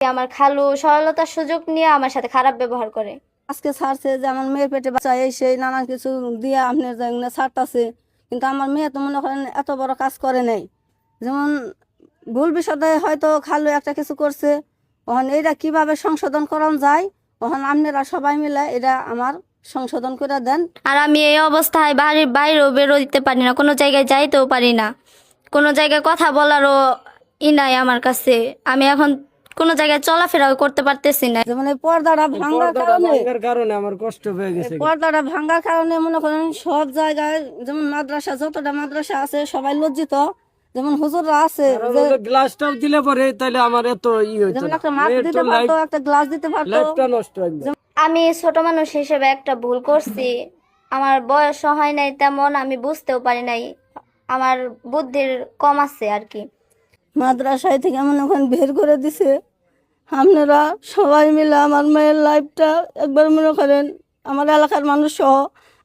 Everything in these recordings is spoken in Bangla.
আমার খালু সরলতার সুযোগ নিয়ে আমার সাথে খারাপ ব্যবহার করে। আজকে ছাড়ছে যে আমার মেয়ের পেটে বাচ্চা এই সেই নানান কিছু দিয়ে আপনার ছাড়তাছে, কিন্তু আমার মেয়ে তো মনে করেন এত বড় কাজ করে নাই। যেমন ভুল বিষয়ে হয়তো খালু একটা কিছু করছে, ওখান এইটা কিভাবে সংশোধন করা যায়, ওখান আপনারা সবাই মিলে এটা আমার সংশোধন করে দেন। আর আমি এই অবস্থায় বাড়ির বাইরেও বেরোতে পারি না, কোনো জায়গায় যাইতেও পারি না, কোনো জায়গায় কথা বলারও নাই আমার কাছে। আমি এখন কোনো জায়গায় চলাফেরাও করতে পারতেছি না। যেমন এই পর্দাটা ভাঙার কারণে আমার কষ্ট হয়ে গেছে। পর্দাটা ভাঙার কারণে মনে করেন সব জায়গায়, যেমন মাদ্রাসা যতটা মাদ্রাসা আছে সবাই লজ্জিত, যেমন হুজুররা আছে যে গ্লাসটাও দিলে পরে তাহলে আমার এত হইতো যেমন না। একটা মাছ দিতে পারতো, একটা গ্লাস দিতে পারতো। লাইফটা নষ্ট একদম। আমি ছোট মানুষ হিসেবে একটা ভুল করছি। আমার বয়স হয় নাই তেমন, আমি বুঝতেও পারি নাই, আমার বুদ্ধির কম আছে আর কি। মাদ্রাসায় থেকে মনে করেন বের করে দিছে। আপনারা সবাই মিলে আমার মেয়ের লাইফটা একবার মনে করেন, আমার এলাকার মানুষ সহ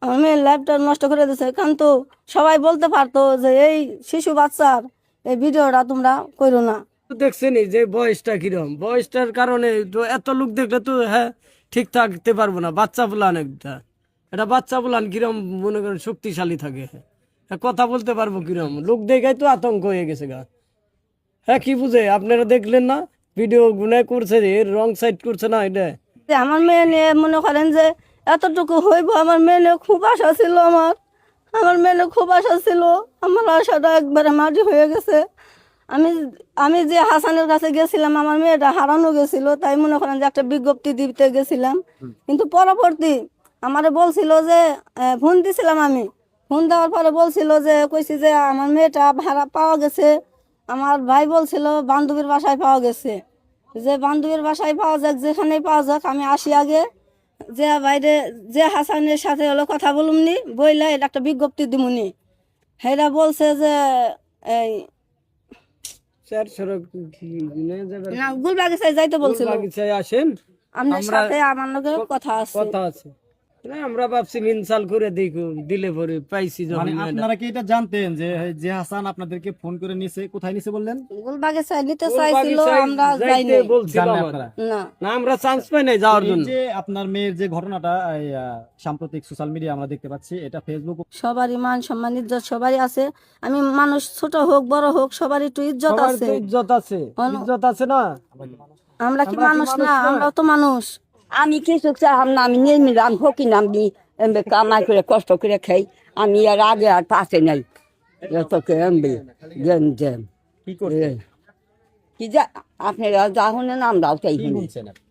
আমার মেয়ের লাইফটা নষ্ট করে দিছে। কিন্তু সবাই বলতে পারতো যে এই শিশু বাচ্চার এই ভিডিওটা তোমরা করো না। দেখছেনি যে বয়সটা কিরকম, বয়সটার কারণে তো এত লোক দেখলে তো হ্যাঁ ঠিক থাকতে পারবো না। বাচ্চা বুলান এটা বাচ্চা বুলান কিরম মনে করেন শক্তিশালী থাকে, হ্যাঁ কথা বলতে পারবো কিরম, লোক দেখাই তো আতঙ্ক হয়ে গেছে গা। হ্যাঁ কি বুঝে আপনারা দেখলেন না ভিডিও গুনায় করছে, এর রং সাইড করছে না এটা। যে আমার মেয়ে নিয়ে মনে করেন যে এতটুকু হইব, আমার মেয়ে নিয়ে খুব আশা ছিল। আমার মেয়ে নিয়ে খুব আশা ছিল, আমার আশাটা একবারে মাটি হয়ে গেছে। আমি আমি যে হাসানের কাছে গেছিলাম, আমার মেয়েটা হারানো গেছিল, তাই মনে করেন যে একটা বিজ্ঞপ্তি দিতে গেছিলাম। কিন্তু পরবর্তী আমারে বলছিল যে ফোন দিছিলাম, আমি ফোন দেওয়ার পরে বলছিল যে কইছি যে আমার মেয়েটা ভাড়া পাওয়া গেছে। আমার ভাই বলছিল বান্ধবীর বাসায় পাওয়া গেছে, যে বান্ধবীর বাসায় পাওয়া যাক, যেখানেই পাওয়া যাক, আমি আসি আগে যে বাইরে যে হাসানের সাথে হলো কথা বলুমনি, বইলা এটা একটা বিজ্ঞপ্তি দিমুনি। হেরা বলছে যে এই স্যার সড়ক না গুলবাগিচায় যাইতে বলছিল। বাগিচায় আসেন, আপনার সাথে আমার লগে কথা আছে। কথা আছে। না, আমরা ভাবছি ইনসাল করে দিলে পরে পাইছি যখন মানে মেয়েটা। আপনারা কি এটা জানতেন যে যে হাসান আপনাদেরকে ফোন করে নিছে? কোথায় নিছে বললেন? গুলবাগিচায় নিতে চাইছিল, আমরা যাইনি। যাইতে বলছিল জানেন আমার। আপনারা? না না আমরা চান্স পাই নাই যাওয়ার এই জন্য। যে আপনার মেয়ের যে ঘটনাটা এই, সাম্প্রতিক সোশ্যাল মিডিয়া আমরা দেখতে পাচ্ছি, এটা ফেসবুক সবারই মান সম্মান ইজ্জত সবারই আছে। আমি মানুষ ছোট হোক বড় হোক সবারই একটু ইজ্জত সবার আছে। তো ইজ্জত আছে, ইজ্জত আছে না। আমরা কি মানুষ না? আমরাও তো মানুষ। আমি কিছু চাহাম না, আমি নিলাম হকি নামি কামাই করে কষ্ট করে খাই। আমি আর আগে আর পাশে নাই তোকে এমবি গেম জেম কি করছে? কি যা আপনারা যা শুনেন আমরাও তাই কি শুনি। শুনছেন আপনি?